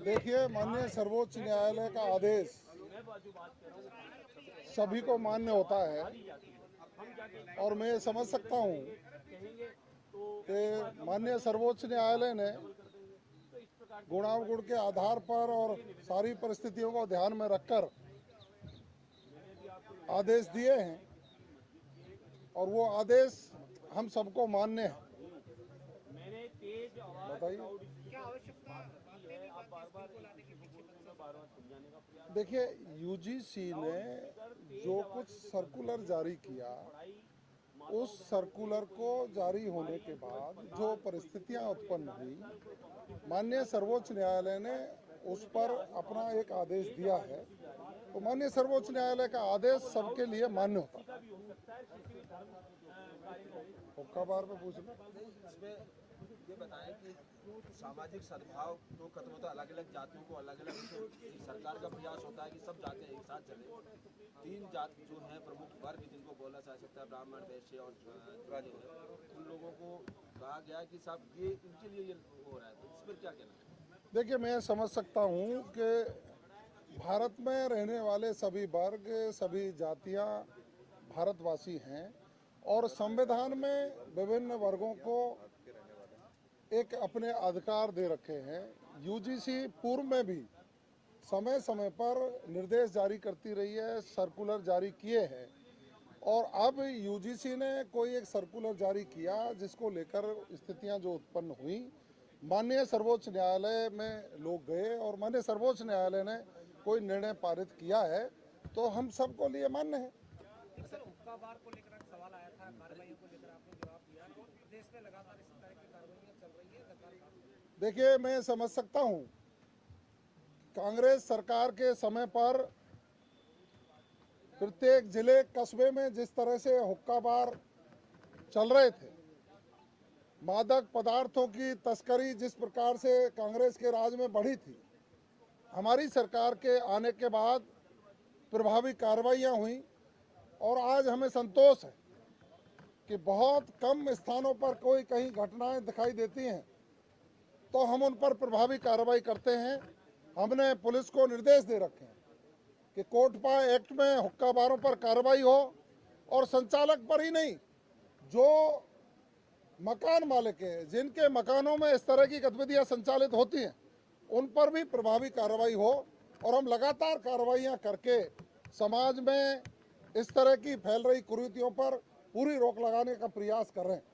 देखिए, माननीय सर्वोच्च न्यायालय का आदेश सभी को मान्य होता है और मैं समझ सकता हूँ कि माननीय सर्वोच्च न्यायालय ने गुणावगुण के आधार पर और सारी परिस्थितियों को ध्यान में रखकर आदेश दिए हैं और वो आदेश हम सबको मान्य है। बताइए, देखिए, यूजीसी ने जो कुछ सर्कुलर जारी किया, उस सर्कुलर को जारी होने के बाद जो परिस्थितियां उत्पन्न हुई, माननीय सर्वोच्च न्यायालय ने उस पर अपना एक आदेश दिया है। तो माननीय सर्वोच्च न्यायालय का आदेश सबके लिए मान्य होता है। हुक्का बार पे पूछ लो। इसमें ये बताएं कि सामाजिक सद्भाव तो खत्म होता है, अलग अलग जातियों को अलग अलग सरकार का प्रयास होता है कि सब जातें एक साथ चले। 3 जाति जो हैं प्रमुख वर्ग जिनको बोला जा सकता है, ब्राह्मण, वैश्य और जो है, उन लोगों को कहा गया है कि साहब ये इनके लिए ये हो रहा है, तो इस पर क्या कहना है? देखिए, मैं समझ सकता हूँ कि भारत में रहने वाले सभी वर्ग, सभी जातियाँ भारतवासी हैं और संविधान में विभिन्न वर्गों को एक अपने अधिकार दे रखे हैं। यूजीसी पूर्व में भी समय समय पर निर्देश जारी करती रही है, सर्कुलर जारी किए हैं और अब यूजीसी ने कोई एक सर्कुलर जारी किया जिसको लेकर स्थितियां जो उत्पन्न हुई, माननीय सर्वोच्च न्यायालय में लोग गए और माननीय सर्वोच्च न्यायालय ने कोई निर्णय पारित किया है, तो हम सबको लिए मान्य है। सर, हुक्का बार को लेकर सवाल आया था, कार्रवाइयों को लेकर आपने जवाब दिया और प्रदेश में लगातार इस तरह की कार्रवाइयां चल रही है। देखिए, मैं समझ सकता हूं, कांग्रेस सरकार के समय पर प्रत्येक जिले कस्बे में जिस तरह से हुक्का बार चल रहे थे, मादक पदार्थों की तस्करी जिस प्रकार से कांग्रेस के राज में बढ़ी थी, हमारी सरकार के आने के बाद प्रभावी कार्रवाइयां हुई और आज हमें संतोष है कि बहुत कम स्थानों पर कोई कहीं घटनाएं दिखाई देती हैं तो हम उन पर प्रभावी कार्रवाई करते हैं। हमने पुलिस को निर्देश दे रखे हैं कि कोटपा एक्ट में हुक्का बारों पर कार्रवाई हो और संचालक पर ही नहीं, जो मकान मालिक हैं, जिनके मकानों में इस तरह की गतिविधियां संचालित होती हैं, उन पर भी प्रभावी कार्रवाई हो और हम लगातार कार्रवाइयां करके समाज में इस तरह की फैल रही कुरीतियों पर पूरी रोक लगाने का प्रयास कर रहे हैं।